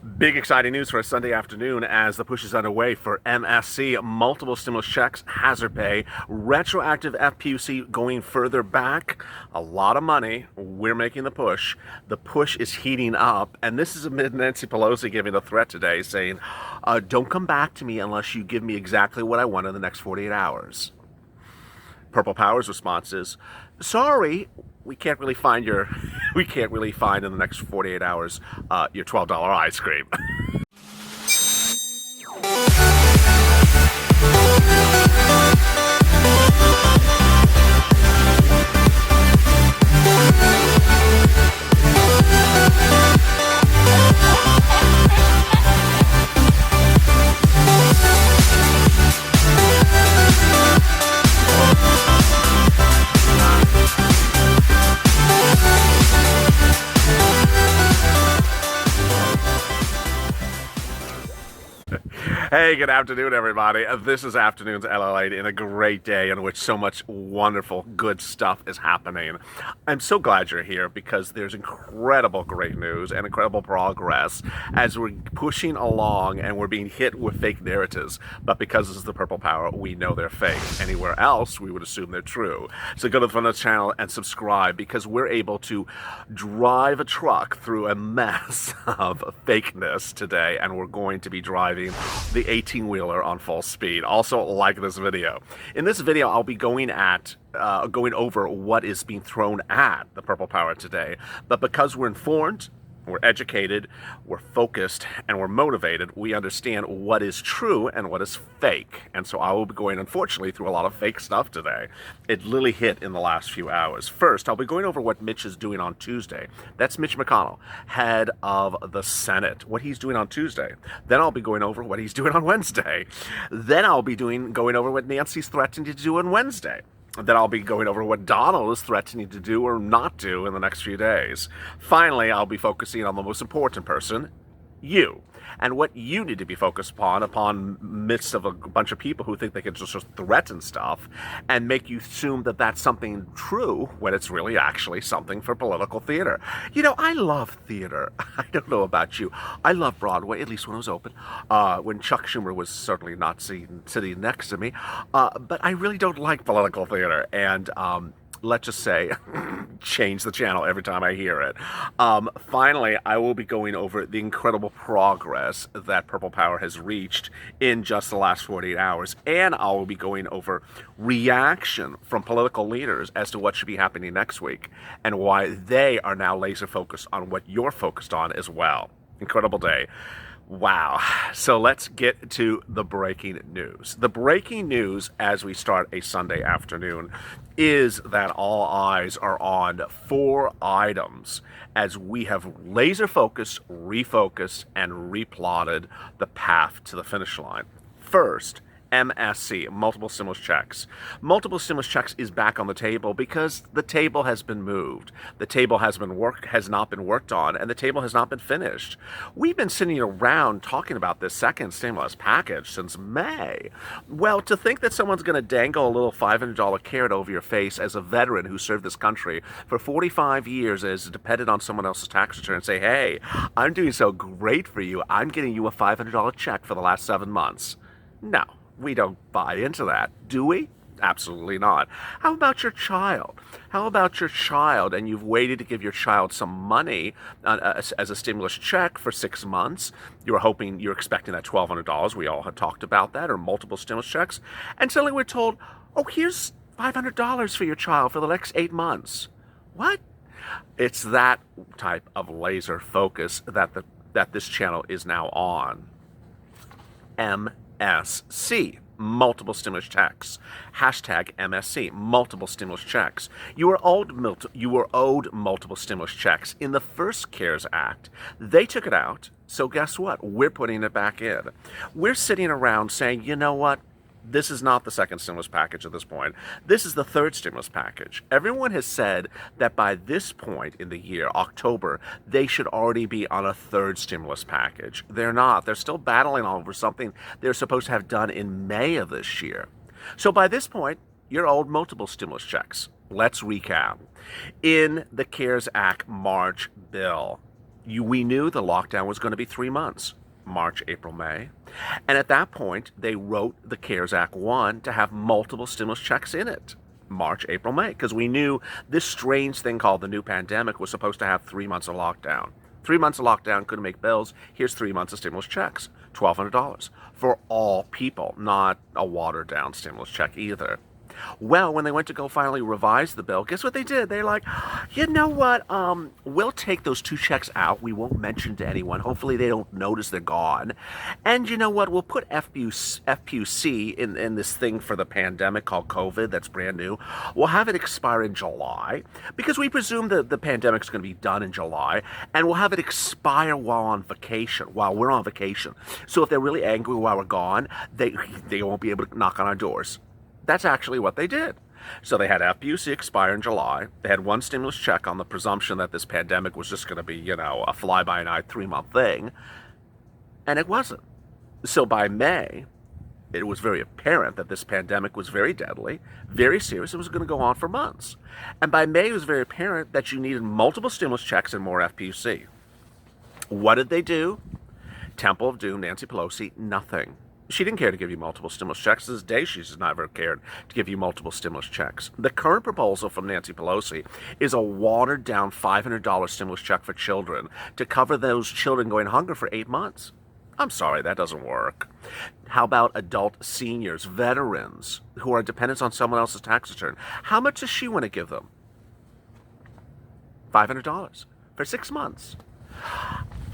Big exciting news for a Sunday afternoon as the push is underway for MSC, multiple stimulus checks, hazard pay, retroactive FPUC going further back. A lot of money. We're making the push. The push is heating up, and this is amid Nancy Pelosi giving a threat today saying, don't come back to me unless you give me exactly what I want in the next 48 hours. Purple Power's response is, sorry, we can't really find we can't really find in the next 48 hours your $12 ice cream. Hey, good afternoon, everybody. This is Afternoons LALATE in a great day in which so much wonderful, good stuff is happening. I'm so glad you're here because there's incredible great news and incredible progress as we're pushing along and we're being hit with fake narratives. But because this is the Purple Power, we know they're fake. Anywhere else, we would assume they're true. So go to the front of the channel and subscribe because we're able to drive a truck through a mess of fakeness today, and we're going to be driving the 18-wheeler on full speed. Also, like this video. In this video, I'll be going over what is being thrown at the Purple Power today. But because we're informed, we're educated, we're focused, and we're motivated, we understand what is true and what is fake. And so I will be going, unfortunately, through a lot of fake stuff today. It literally hit in the last few hours. First, I'll be going over what Mitch is doing on Tuesday. That's Mitch McConnell, head of the Senate, what he's doing on Tuesday. Then I'll be going over what he's doing on Wednesday. Then I'll be going over what Nancy's threatening to do on Wednesday. Then I'll be going over what Donald is threatening to do or not do in the next few days. Finally, I'll be focusing on the most important person, you, and what you need to be focused upon midst of a bunch of people who think they can just threaten stuff and make you assume that that's something true when it's really actually something for political theater. You know, I love theater. I don't know about you. I love Broadway, at least when it was open, when Chuck Schumer was certainly not sitting next to me. But I really don't like political theater, and let's just say, change the channel every time I hear it. Finally, I will be going over the incredible progress that Purple Power has reached in just the last 48 hours. And I will be going over reaction from political leaders as to what should be happening next week and why they are now laser focused on what you're focused on as well. Incredible day. Wow. So let's get to the breaking news. The breaking news as we start a Sunday afternoon is that all eyes are on 4 items as we have laser focused, refocused, and replotted the path to the finish line. First, MSC, multiple stimulus checks. Multiple stimulus checks is back on the table because the table has been moved. The table has not been worked on, and the table has not been finished. We've been sitting around talking about this second stimulus package since May. Well, to think that someone's going to dangle a little $500 carrot over your face as a veteran who served this country for 45 years as depended on someone else's tax return and say, hey, I'm doing so great for you, I'm getting you a $500 check for the last 7 months. No. We don't buy into that, do we? Absolutely not. How about your child? How about your child and you've waited to give your child some money as a stimulus check for 6 months? You're expecting that $1,200. We all have talked about that, or multiple stimulus checks. And suddenly we're told, oh, here's $500 for your child for the next 8 months. What? It's that type of laser focus that this channel is now on. MSC, multiple stimulus checks. Hashtag MSC, multiple stimulus checks. You were owed multiple stimulus checks in the first CARES Act. They took it out, so guess what? We're putting it back in. We're sitting around saying, you know what? This is not the second stimulus package at this point. This is the third stimulus package. Everyone has said that by this point in the year, October, they should already be on a third stimulus package. They're not. They're still battling over something they're supposed to have done in May of this year. So by this point, you're owed multiple stimulus checks. Let's recap. In the CARES Act March bill, We knew the lockdown was going to be 3 months, March, April, May. And at that point, they wrote the CARES Act 1 to have multiple stimulus checks in it. March, April, May, because we knew this strange thing called the new pandemic was supposed to have 3 months of lockdown. 3 months of lockdown, couldn't make bills. Here's 3 months of stimulus checks, $1,200 for all people, not a watered down stimulus check either. Well, when they went to go finally revise the bill, guess what they did? They're like, you know what? We'll take those 2 checks out. We won't mention to anyone. Hopefully they don't notice they're gone. And you know what? We'll put FPUC in this thing for the pandemic called COVID that's brand new. We'll have it expire in July because we presume that the pandemic's going to be done in July. And we'll have it expire while we're on vacation. So if they're really angry while we're gone, they won't be able to knock on our doors. That's actually what they did. So they had FPUC expire in July. They had 1 stimulus check on the presumption that this pandemic was just going to be, a fly-by-night 3-month thing. And it wasn't. So by May, it was very apparent that this pandemic was very deadly, very serious. It was going to go on for months. And by May, it was very apparent that you needed multiple stimulus checks and more FPUC. What did they do? Temple of Doom, Nancy Pelosi, nothing. She didn't care to give you multiple stimulus checks. To this day, she's never cared to give you multiple stimulus checks. The current proposal from Nancy Pelosi is a watered-down $500 stimulus check for children to cover those children going hungry for 8 months. I'm sorry, that doesn't work. How about adult seniors, veterans, who are dependents on someone else's tax return? How much does she want to give them? $500 for 6 months.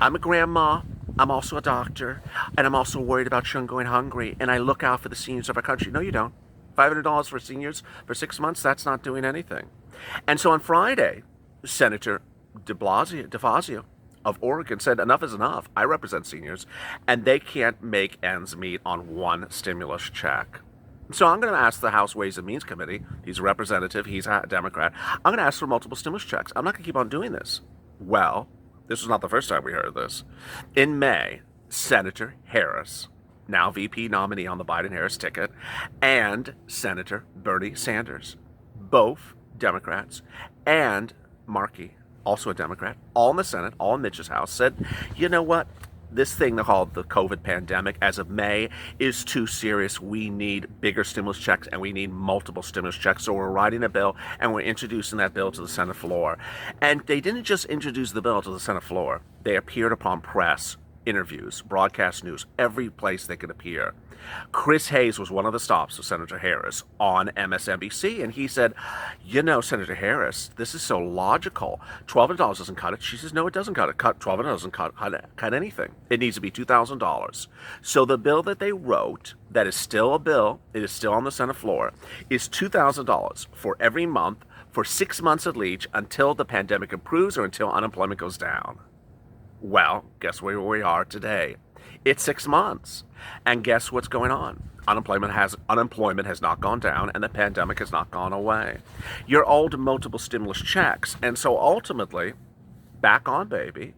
I'm a grandma. I'm also a doctor, and I'm also worried about children going hungry, and I look out for the seniors of our country. No, you don't. $500 for seniors for 6 months, that's not doing anything. And so on Friday, Senator de Blasio of Oregon said, enough is enough. I represent seniors, and they can't make ends meet on 1 stimulus check. So I'm going to ask the House Ways and Means Committee, he's a representative, he's a Democrat, I'm going to ask for multiple stimulus checks. I'm not going to keep on doing this. Well, this was not the first time we heard this. In May, Senator Harris, now VP nominee on the Biden-Harris ticket, and Senator Bernie Sanders, both Democrats, and Markey, also a Democrat, all in the Senate, all in Mitch's house, said, you know what? This thing called the COVID pandemic as of May is too serious. We need bigger stimulus checks and we need multiple stimulus checks. So we're writing a bill and we're introducing that bill to the Senate floor. And they didn't just introduce the bill to the Senate floor. They appeared upon press, interviews, broadcast news, every place they could appear. Chris Hayes was one of the stops of Senator Harris on MSNBC, and he said, you know, Senator Harris, this is so logical. $1,200 doesn't cut it. She says, no, it doesn't cut it. $1,200 doesn't cut anything. It needs to be $2,000. So the bill that they wrote, that is still a bill, it is still on the Senate floor, is $2,000 for every month for 6 months at least until the pandemic improves or until unemployment goes down. Well, guess where we are today? It's 6 months. And guess what's going on? Unemployment has not gone down and the pandemic has not gone away. You're owed multiple stimulus checks. And so ultimately, back on, baby.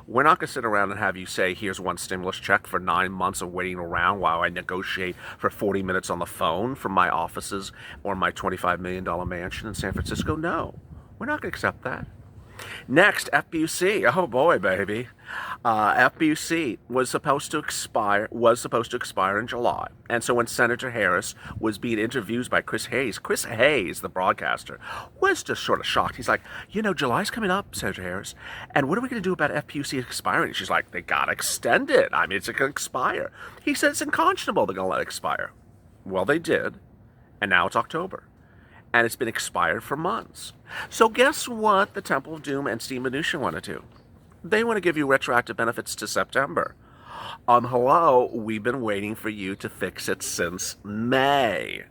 We're not going to sit around and have you say, here's 1 stimulus check for 9 months of waiting around while I negotiate for 40 minutes on the phone from my offices or my $25 million mansion in San Francisco. No, we're not going to accept that. Next, FPUC. Oh boy, baby. FPUC was supposed to expire in July. And so when Senator Harris was being interviewed by Chris Hayes, the broadcaster, was just sort of shocked. He's like, you know, July's coming up, Senator Harris, and what are we going to do about FPUC expiring? She's like, they got to extend it. I mean, it's going to expire. He said it's unconscionable they're going to let it expire. Well, they did, and now it's October. And it's been expired for months. So guess what the Temple of Doom and Steve Mnuchin want to do? They want to give you retroactive benefits to September. Hello, we've been waiting for you to fix it since May.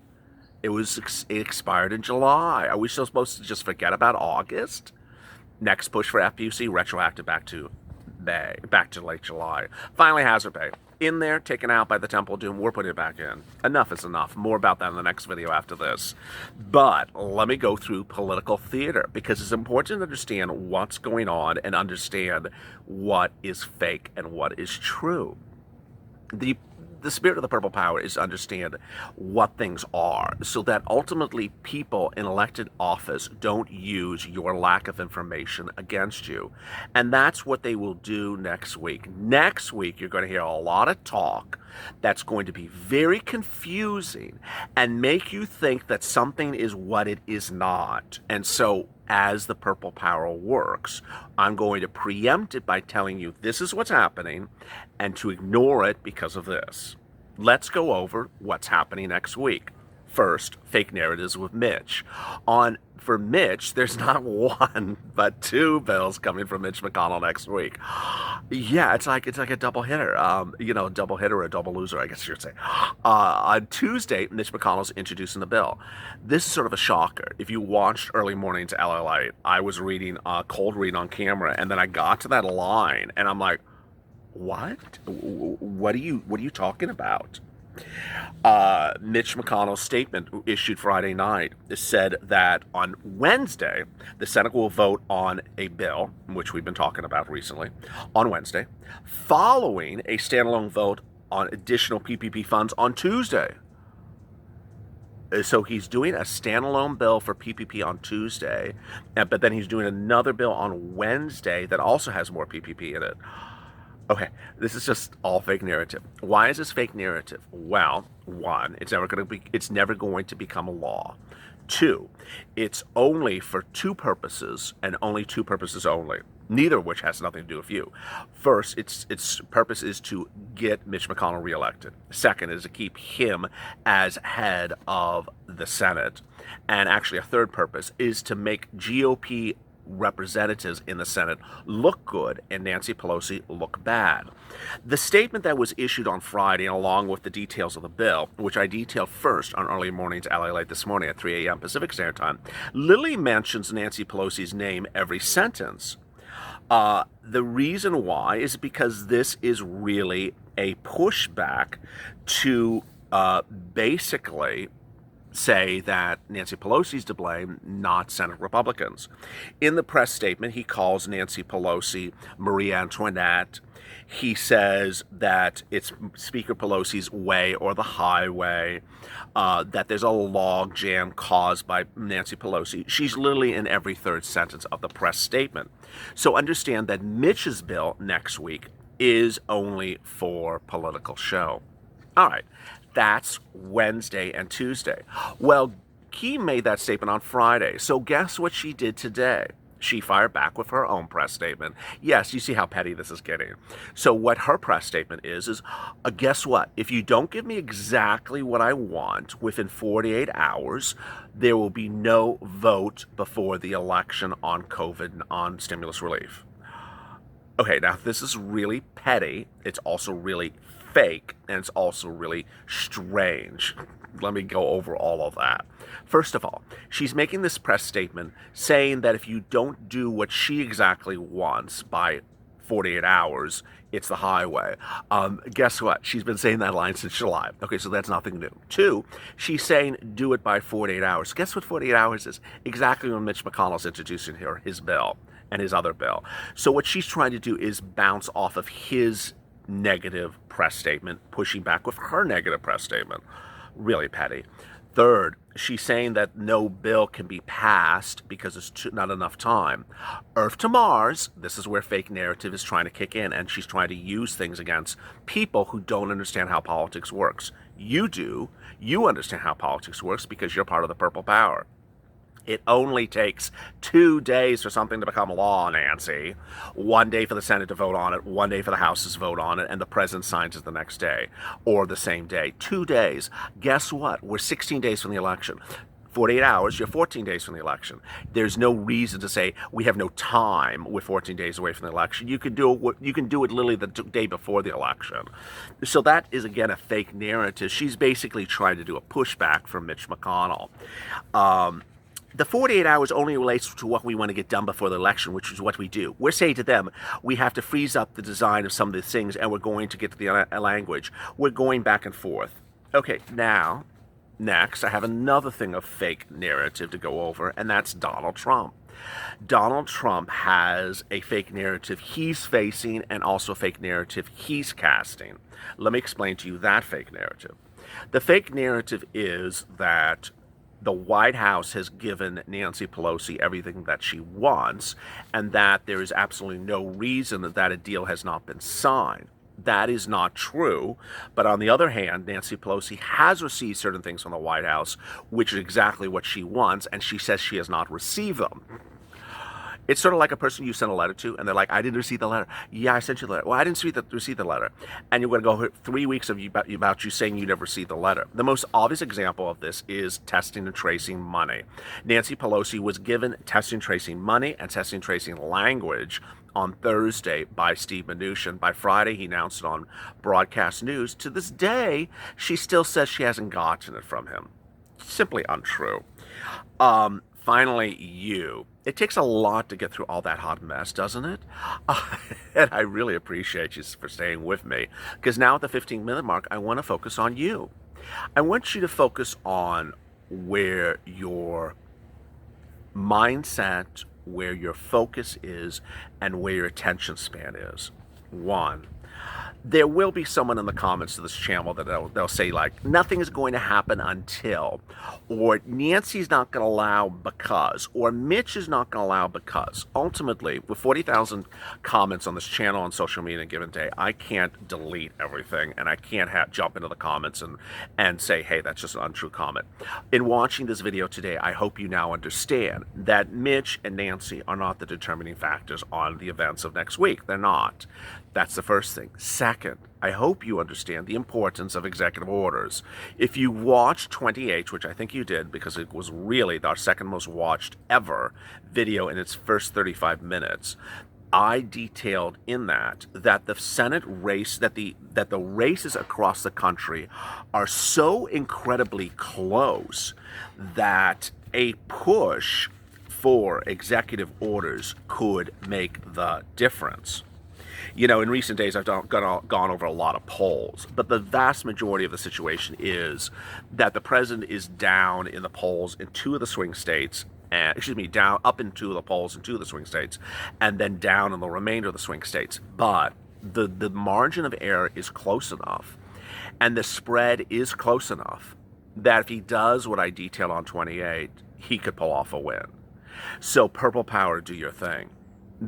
It expired in July. Are we still supposed to just forget about August? Next push for FPUC, retroactive back to May, back to late July. Finally, hazard pay. In there, taken out by the Temple of Doom, we're putting it back in. Enough is enough. More about that in the next video after this. But let me go through political theater, because it's important to understand what's going on and understand what is fake and what is true. The the spirit of the purple power is to understand what things are so that ultimately people in elected office don't use your lack of information against you. And that's what they will do next week. Next week, you're going to hear a lot of talk that's going to be very confusing and make you think that something is what it is not. And so, as the purple power works, I'm going to preempt it by telling you this is what's happening and to ignore it because of this. Let's go over what's happening next week. First, fake narratives with Mitch. For Mitch, there's not one but two bills coming from Mitch McConnell next week. Yeah, it's like a double hitter. Double hitter or a double loser, I guess you should say. On Tuesday, Mitch McConnell's introducing the bill. This is sort of a shocker. If you watched Early Mornings LALATE, I was reading a cold read on camera, and then I got to that line, and I'm like, what? What are you talking about? Mitch McConnell's statement issued Friday night said that on Wednesday, the Senate will vote on a bill, which we've been talking about recently, on Wednesday, following a standalone vote on additional PPP funds on Tuesday. So he's doing a standalone bill for PPP on Tuesday, but then he's doing another bill on Wednesday that also has more PPP in it. Okay, this is just all fake narrative. Why is this fake narrative? Well, one, it's never going to become a law. Two, it's only for two purposes and only two purposes only, neither of which has nothing to do with you. First, its purpose is to get Mitch McConnell reelected. Second is to keep him as head of the Senate. And actually, a third purpose is to make GOP representatives in the Senate look good and Nancy Pelosi look bad. The statement that was issued on Friday, along with the details of the bill, which I detailed first on Early Mornings LALATE this morning at 3 a.m. Pacific Standard Time, literally mentions Nancy Pelosi's name every sentence. The reason why is because this is really a pushback to basically say that Nancy Pelosi's to blame, not Senate Republicans. In the press statement, he calls Nancy Pelosi Marie Antoinette. He says that it's Speaker Pelosi's way or the highway, that there's a log jam caused by Nancy Pelosi. She's literally in every third sentence of the press statement. So understand that Mitch's bill next week is only for political show. All right. That's Wednesday and Tuesday. Well, Key made that statement on Friday. So guess what she did today? She fired back with her own press statement. Yes, you see how petty this is getting. So what her press statement is guess what? If you don't give me exactly what I want within 48 hours, there will be no vote before the election on COVID, on stimulus relief. Okay, now this is really petty. It's also really fake, and it's also really strange. Let me go over all of that. First of all, she's making this press statement saying that if you don't do what she exactly wants by 48 hours, it's the highway. Guess what? She's been saying that line since July. Okay, so that's nothing new. Two, she's saying do it by 48 hours. Guess what 48 hours is? Exactly when Mitch McConnell's introducing his bill and his other bill. So what she's trying to do is bounce off of his negative press statement, pushing back with her negative press statement. Really petty. Third, she's saying that no bill can be passed because there's not enough time. Earth to Mars, this is where fake narrative is trying to kick in, and she's trying to use things against people who don't understand how politics works. You do. You understand how politics works because you're part of the purple power. It only takes 2 days for something to become law, Nancy. 1 day for the Senate to vote on it, 1 day for the House to vote on it, and the President signs it the next day or the same day. 2 days. Guess what? We're 16 days from the election. 48 hours, you're 14 days from the election. There's no reason to say we have no time. We're 14 days away from the election. You can do it literally the day before the election. So that is, again, a fake narrative. She's basically trying to do a pushback from Mitch McConnell. The 48 hours only relates to what we want to get done before the election, which is what we do. We're saying to them, we have to freeze up the design of some of these things, and we're going to get to the language. We're going back and forth. Okay, now, next, I have another thing of fake narrative to go over, and that's Donald Trump. Donald Trump has a fake narrative he's facing and also a fake narrative he's casting. Let me explain to you that fake narrative. The fake narrative is that the White House has given Nancy Pelosi everything that she wants, and that there is absolutely no reason that a deal has not been signed. That is not true. But on the other hand, Nancy Pelosi has received certain things from the White House, which is exactly what she wants, and she says she has not received them. It's sort of like a person you send a letter to, and they're like, I didn't receive the letter. Yeah, I sent you the letter. Well, I didn't receive the letter. And you're going to go 3 weeks about you saying you never received the letter. The most obvious example of this is testing and tracing money. Nancy Pelosi was given testing and tracing money and testing and tracing language on Thursday by Steve Mnuchin. By Friday, he announced it on broadcast news. To this day, she still says she hasn't gotten it from him. Simply untrue. Finally, you. It takes a lot to get through all that hot mess, doesn't it? And I really appreciate you for staying with me, because now at the 15-minute mark, I want to focus on you. I want you to focus on where your mindset, where your focus is, and where your attention span is. One, there will be someone in the comments to this channel that they'll say, like, nothing is going to happen until, or Nancy's not going to allow because, or Mitch is not going to allow because. Ultimately, with 40,000 comments on this channel on social media in a given day, I can't delete everything, and I can't jump into the comments and say, hey, that's just an untrue comment. In watching this video today, I hope you now understand that Mitch and Nancy are not the determining factors on the events of next week. They're not. That's the first thing. Second, I hope you understand the importance of executive orders. If you watched 20H, which I think you did because it was really our second most watched ever video in its first 35 minutes, I detailed in that the Senate race, that the races across the country are so incredibly close that a push for executive orders could make the difference. You know, in recent days, I've gone over a lot of polls, but the vast majority of the situation is that the president is down in the polls in two of the swing states, down up in two of the polls in two of the swing states, and then down in the remainder of the swing states. But the margin of error is close enough, and the spread is close enough that if he does what I detailed on 28, he could pull off a win. So Purple Power, do your thing.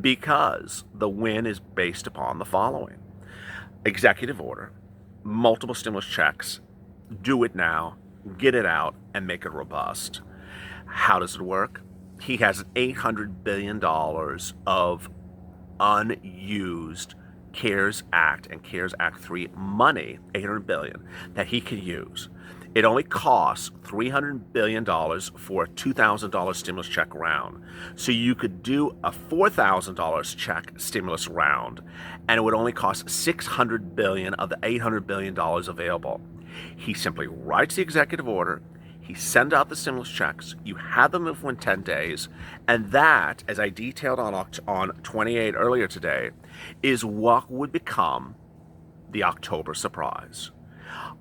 Because the win is based upon the following: executive order, multiple stimulus checks, do it now, get it out, and make it robust. How does it work? He has $800 billion of unused CARES Act and CARES Act 3 money, $800 billion, that he can use. It only costs $300 billion for a $2,000 stimulus check round. So you could do a $4,000 check stimulus round, and it would only cost $600 billion of the $800 billion available. He simply writes the executive order, he sends out the stimulus checks, you have them within 10 days, and that, as I detailed on 28 earlier today, is what would become the October surprise.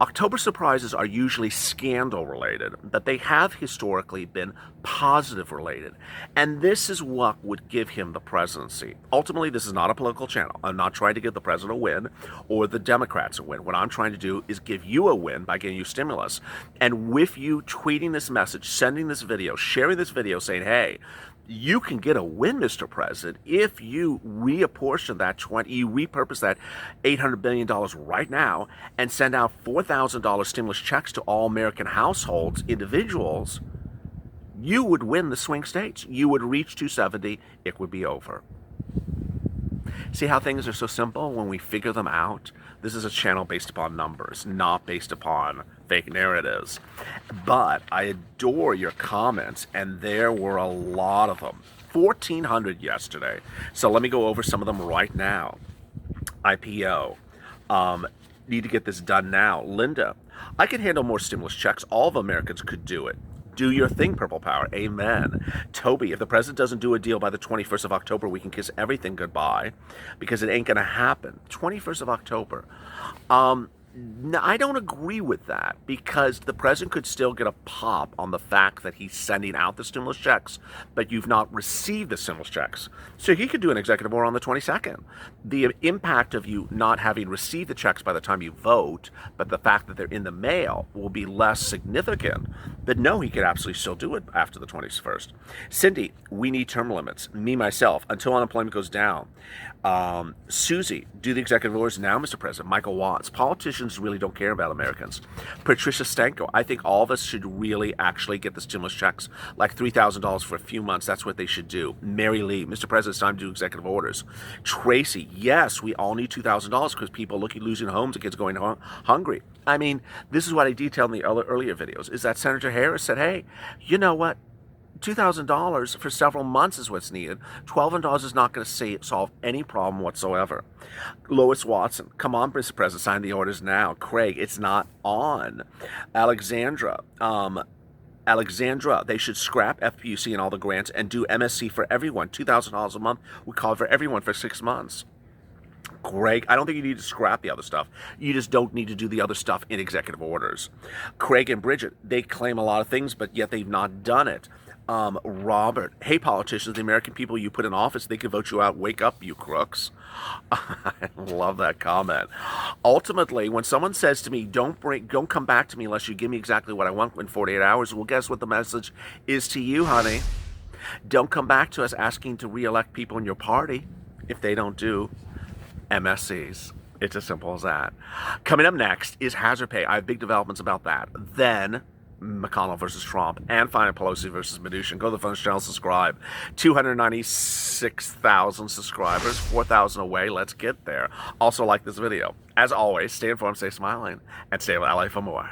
October surprises are usually scandal related, but they have historically been positive related. And this is what would give him the presidency. Ultimately, this is not a political channel. I'm not trying to give the president a win or the Democrats a win. What I'm trying to do is give you a win by getting you stimulus. And with you tweeting this message, sending this video, sharing this video saying, hey, you can get a win, Mr. President, if you reapportion that you repurpose that $800 billion right now and send out $4,000 stimulus checks to all American households, individuals. You would win the swing states. You would reach 270. It would be over. See how things are so simple when we figure them out? This is a channel based upon numbers, not based upon fake narratives. But I adore your comments, and there were a lot of them. 1,400 yesterday. So let me go over some of them right now. IPO. Need to get this done now. Linda, I can handle more stimulus checks. All of Americans could do it. Do your thing, Purple Power. Amen. Toby, if the president doesn't do a deal by the 21st of October, we can kiss everything goodbye because it ain't going to happen. 21st of October. No, I don't agree with that because the president could still get a pop on the fact that he's sending out the stimulus checks, but you've not received the stimulus checks. So he could do an executive order on the 22nd. The impact of you not having received the checks by the time you vote, but the fact that they're in the mail will be less significant. But no, he could absolutely still do it after the 21st. Cindy, we need term limits. Me, myself, until unemployment goes down. Susie, do the executive orders now, Mr. President. Michael Watts, politicians really don't care about Americans. Patricia Stanko, I think all of us should really actually get the stimulus checks, like $3,000 for a few months. That's what they should do. Mary Lee, Mr. President, it's time to do executive orders. Tracy, yes, we all need $2,000 because people losing homes and kids going hungry. I mean, this is what I detailed in the earlier videos, is that Senator Harris said, hey, you know what? $2,000 for several months is what's needed. $1,200 is not going to solve any problem whatsoever. Lois Watson, come on, Mr. President, sign the orders now. Craig, it's not on. Alexandra, they should scrap FPUC and all the grants and do MSC for everyone. $2,000 a month would cover everyone for 6 months. Craig, I don't think you need to scrap the other stuff. You just don't need to do the other stuff in executive orders. Craig and Bridget, they claim a lot of things, but yet they've not done it. Robert, hey politicians, the American people you put in office, they can vote you out. Wake up, you crooks. I love that comment. Ultimately, when someone says to me, don't come back to me unless you give me exactly what I want in 48 hours, well, guess what the message is to you, honey? Don't come back to us asking to re-elect people in your party if they don't do MSCs. It's as simple as that. Coming up next is hazard pay. I have big developments about that. Then McConnell versus Trump, and finally Pelosi versus Mnuchin. Go to the Funds channel, subscribe. 296,000 subscribers, 4,000 away. Let's get there. Also, like this video. As always, stay informed, stay smiling, and stay with LA for more.